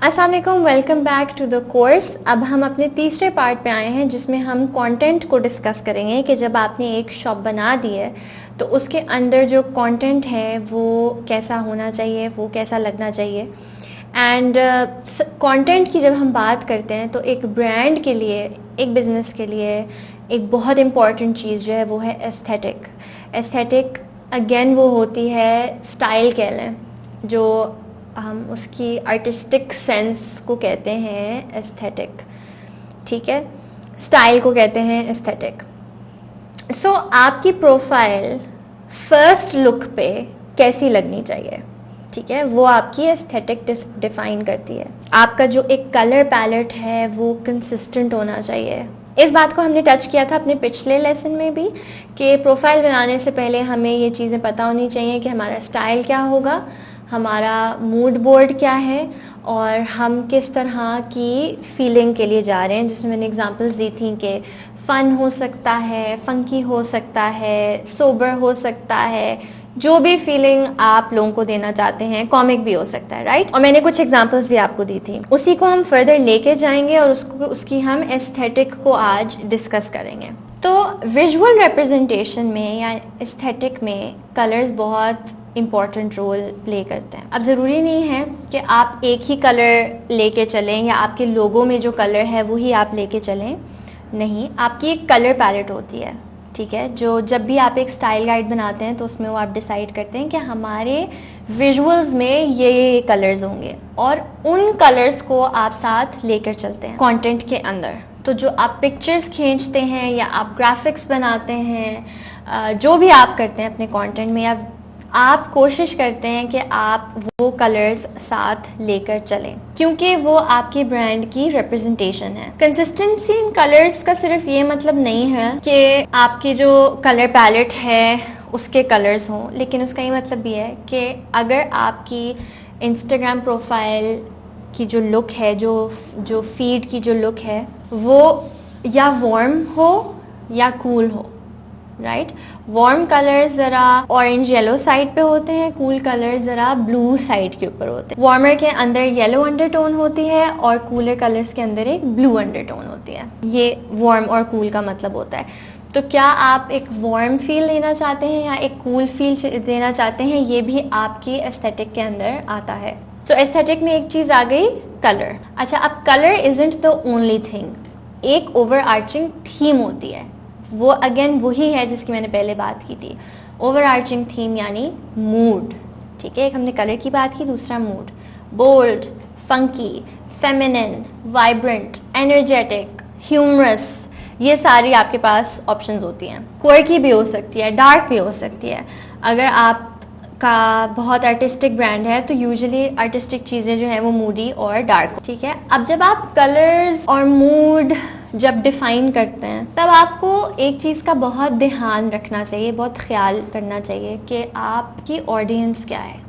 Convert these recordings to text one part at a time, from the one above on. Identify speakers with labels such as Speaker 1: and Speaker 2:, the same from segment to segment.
Speaker 1: अस्सलाम वालेकुम, welcome back to the course. अब हम अपने तीसरे पार्ट पे आए हैं जिसमें हम कंटेंट को डिस्कस करेंगे कि जब आपने एक शॉप बना दी है तो उसके अंदर जो कंटेंट है वो कैसा होना चाहिए, वो कैसा लगना चाहिए। एंड कंटेंट की जब हम बात करते हैं तो एक ब्रांड के लिए, एक बिज़नेस के लिए एक बहुत इम्पॉर्टेंट चीज़ जो है वो है एस्थेटिक। एस्थेटिक अगेन वो होती है स्टाइल कह लें, जो हम उसकी आर्टिस्टिक सेंस को कहते हैं एस्थेटिक, ठीक है। स्टाइल को कहते हैं एस्थेटिक। सो आपकी प्रोफाइल फर्स्ट लुक पे कैसी लगनी चाहिए, ठीक है, वो आपकी एस्थेटिक डिफाइन करती है। आपका जो एक कलर पैलेट है वो कंसिस्टेंट होना चाहिए। इस बात को हमने टच किया था अपने पिछले लेसन में भी कि प्रोफाइल बनाने से पहले हमें ये चीज़ें पता होनी चाहिए कि हमारा स्टाइल क्या होगा, हमारा मूड बोर्ड क्या है और हम किस तरह की फीलिंग के लिए जा रहे हैं, जिसमें मैंने एग्जांपल्स दी थी कि फ़न हो सकता है, फंकी हो सकता है, सोबर हो सकता है, जो भी फीलिंग आप लोगों को देना चाहते हैं। कॉमिक भी हो सकता है, राइट। और मैंने कुछ एग्जांपल्स भी आपको दी थी, उसी को हम फर्दर लेके जाएंगे और उसकी हम एस्थेटिक को आज डिस्कस करेंगे। तो विजुअल रिप्रेजेंटेशन में या एस्थेटिक में कलर्स बहुत इम्पॉर्टेंट रोल प्ले करते हैं। अब ज़रूरी नहीं है कि आप एक ही कलर लेके चलें या आपके लोगो में जो कलर है वही आप लेके चलें, नहीं, आपकी एक कलर पैलेट होती है, ठीक है, जो जब भी आप एक स्टाइल गाइड बनाते हैं तो उसमें वो आप डिसाइड करते हैं कि हमारे विजुअल्स में ये कलर्स होंगे और उन कलर्स को आप साथ लेकर चलते हैं कंटेंट के अंदर। तो जो आप पिक्चर्स खींचते हैं या आप ग्राफिक्स बनाते हैं, जो भी आप करते हैं अपने कंटेंट में, या आप कोशिश करते हैं कि आप वो कलर्स साथ लेकर चलें, क्योंकि वो आपकी ब्रांड की रिप्रेजेंटेशन है। कंसिस्टेंसी इन कलर्स का सिर्फ ये मतलब नहीं है कि आपकी जो कलर पैलेट है उसके कलर्स हों, लेकिन उसका ये मतलब भी है कि अगर आपकी इंस्टाग्राम प्रोफाइल की जो लुक है, जो फीड की जो लुक है, वो या वार्म हो या कूल हो, राइट। वार्म कलर्स ज़रा ऑरेंज येलो साइड पे होते हैं, कूल कलर्स ज़रा ब्लू साइड के ऊपर होते हैं। वार्मर के अंदर येलो अंडरटोन होती है और कूलर कलर्स के अंदर एक ब्लू अंडरटोन होती है। ये वार्म और कूल का मतलब होता है। तो क्या आप एक वार्म फील लेना चाहते हैं या एक कूल फील देना चाहते हैं, ये भी आपकी एस्थेटिक के अंदर आता है। तो एस्थेटिक में एक चीज़ आ गई, कलर। अच्छा, अब colour isn't the only thing, एक ओवर आर्चिंग थीम होती है। वो अगेन वही है जिसकी मैंने पहले बात की थी, ओवर आर्चिंग थीम यानी मूड, ठीक है। एक हमने कलर की बात की, दूसरा mood. Bold, funky, feminine, vibrant, energetic, humorous, ये सारी आपके पास ऑप्शंस होती हैं। क्वर्की भी हो सकती है, डार्क भी हो सकती है। अगर आप का बहुत आर्टिस्टिक ब्रांड है तो यूजुअली आर्टिस्टिक चीज़ें जो हैं वो मूडी और डार्क, ठीक है। अब जब आप कलर्स और मूड जब डिफाइन करते हैं तब आपको एक चीज़ का बहुत ध्यान रखना चाहिए, बहुत ख्याल करना चाहिए कि आपकी ऑडियंस क्या है,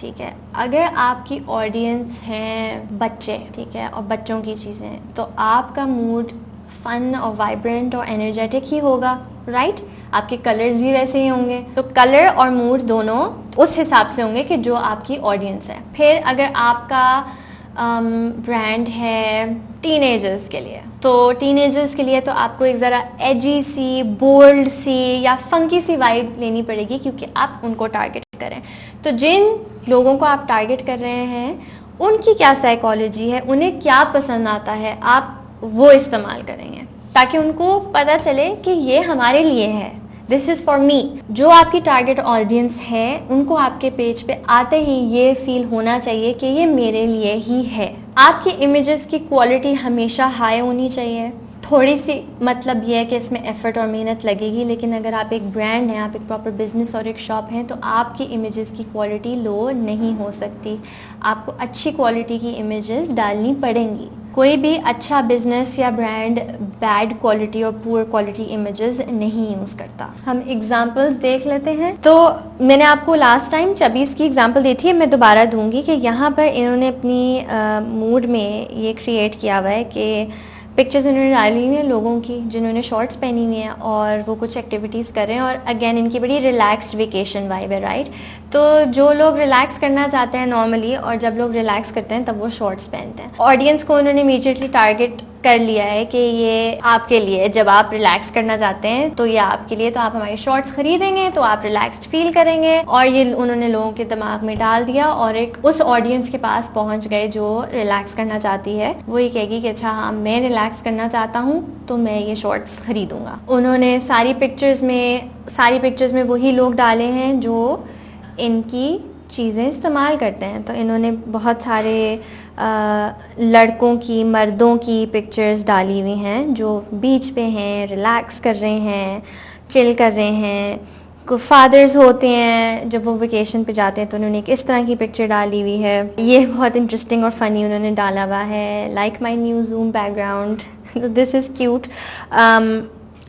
Speaker 1: ठीक है। अगर आपकी ऑडियंस हैं बच्चे, ठीक है, और बच्चों की चीज़ें, तो आपका मूड फन और वाइब्रेंट और एनर्जेटिक ही होगा, राइट। आपके कलर्स भी वैसे ही होंगे। तो कलर और मूड दोनों उस हिसाब से होंगे कि जो आपकी ऑडियंस है। फिर अगर आपका ब्रांड है टीनेजर्स के लिए, तो टीनेजर्स के लिए तो आपको एक ज़रा एजी सी, बोल्ड सी या फंकी सी वाइब लेनी पड़ेगी, क्योंकि आप उनको टारगेट करें। तो जिन लोगों को आप टारगेट कर रहे हैं उनकी क्या साइकोलॉजी है, उन्हें क्या पसंद आता है, आप वो इस्तेमाल करेंगे ताकि उनको पता चले कि ये हमारे लिए है, दिस इज़ फॉर मी। जो आपकी टारगेट ऑडियंस है उनको आपके पेज पे आते ही ये फील होना चाहिए कि ये मेरे लिए ही है। आपकी इमेजेस की क्वालिटी हमेशा हाई होनी चाहिए। थोड़ी सी मतलब ये है कि इसमें एफर्ट और मेहनत लगेगी, लेकिन अगर आप एक ब्रांड हैं, आप एक प्रॉपर बिजनेस और एक शॉप हैं, तो आपकी इमेजेस की क्वालिटी लो नहीं हो सकती। आपको अच्छी क्वालिटी की इमेजेस डालनी पड़ेंगी। कोई भी अच्छा बिजनेस या ब्रांड बैड क्वालिटी और पुअर क्वालिटी इमेजेस नहीं यूज़ करता। हम एग्जांपल्स देख लेते हैं। तो मैंने आपको लास्ट टाइम चबीस की एग्जांपल दी थी, मैं दोबारा दूंगी कि यहाँ पर इन्होंने अपनी मूड में ये क्रिएट किया हुआ है कि पिक्चर्स इन्होंने डाली हुई हैं लोगों की जिन्होंने शॉर्ट्स पहनी हुई हैं और वो कुछ एक्टिविटीज़ कर रहे हैं, और अगेन इनकी बड़ी रिलैक्स्ड वेकेशन वाइब है, राइट। तो जो लोग रिलैक्स करना चाहते हैं नॉर्मली, और जब लोग रिलैक्स करते हैं तब वो शॉर्ट्स पहनते हैं। ऑडियंस को उन्होंने इमीडिएटली टारगेट कर लिया है कि ये आपके लिए, जब आप रिलैक्स करना चाहते हैं तो ये आपके लिए, तो आप हमारी शॉर्ट्स खरीदेंगे तो आप रिलैक्स्ड फील करेंगे। और ये उन्होंने लोगों के दिमाग में डाल दिया और एक उस ऑडियंस के पास पहुंच गए जो रिलैक्स करना चाहती है। वो ये कहेगी कि अच्छा हाँ, मैं रिलैक्स करना चाहता हूँ तो मैं ये शॉर्ट्स खरीदूंगा। उन्होंने सारी पिक्चर्स में वही लोग डाले हैं जो इनकी चीज़ें इस्तेमाल करते हैं। तो इन्होंने बहुत सारे लड़कों की, मर्दों की पिक्चर्स डाली हुई हैं जो बीच पे हैं, रिलैक्स कर रहे हैं, चिल कर रहे हैं। को फादर्स होते हैं जब वो वेकेशन पे जाते हैं तो उन्होंने किस तरह की पिक्चर डाली हुई है। ये बहुत इंटरेस्टिंग और फ़नी उन्होंने डाला हुआ है, like my new zoom background, this is cute.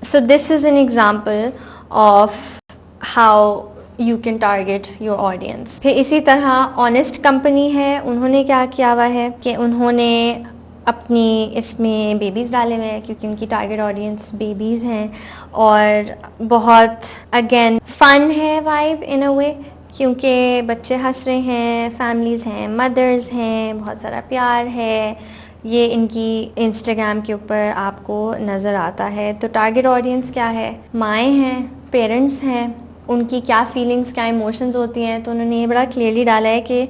Speaker 1: So this is an example of how you can target your audience. फिर इसी तरह ऑनेस्ट कंपनी है, उन्होंने क्या किया हुआ है कि उन्होंने अपनी इसमें बेबीज़ डाले हुए हैं क्योंकि उनकी टारगेट ऑडियंस बेबीज़ हैं। और बहुत अगेन फन है वाइब इन अ वे, क्योंकि बच्चे हंस रहे हैं, फैमिलीज़ हैं, मदर्स हैं, बहुत सारा प्यार है। ये इनकी इंस्टाग्राम के ऊपर आपको नज़र आता है। तो टारगेट ऑडियंस क्या है? माएँ हैं, पेरेंट्स हैं, उनकी क्या फीलिंग्स, क्या इमोशंस होती हैं। तो उन्होंने ये बड़ा क्लियरली डाला है कि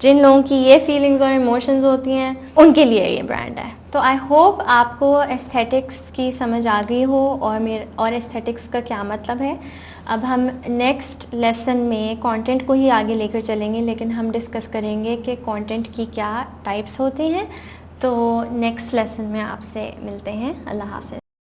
Speaker 1: जिन लोगों की ये फीलिंग्स और इमोशंस होती हैं उनके लिए ये ब्रांड है। तो आई होप आपको एस्थेटिक्स की समझ आ गई हो और एस्थेटिक्स का क्या मतलब है। अब हम नेक्स्ट लेसन में कंटेंट को ही आगे लेकर चलेंगे, लेकिन हम डिस्कस करेंगे कि कंटेंट की क्या टाइप्स होती हैं। तो नेक्स्ट लेसन में आपसे मिलते हैं। अल्लाह हाफ़िज़।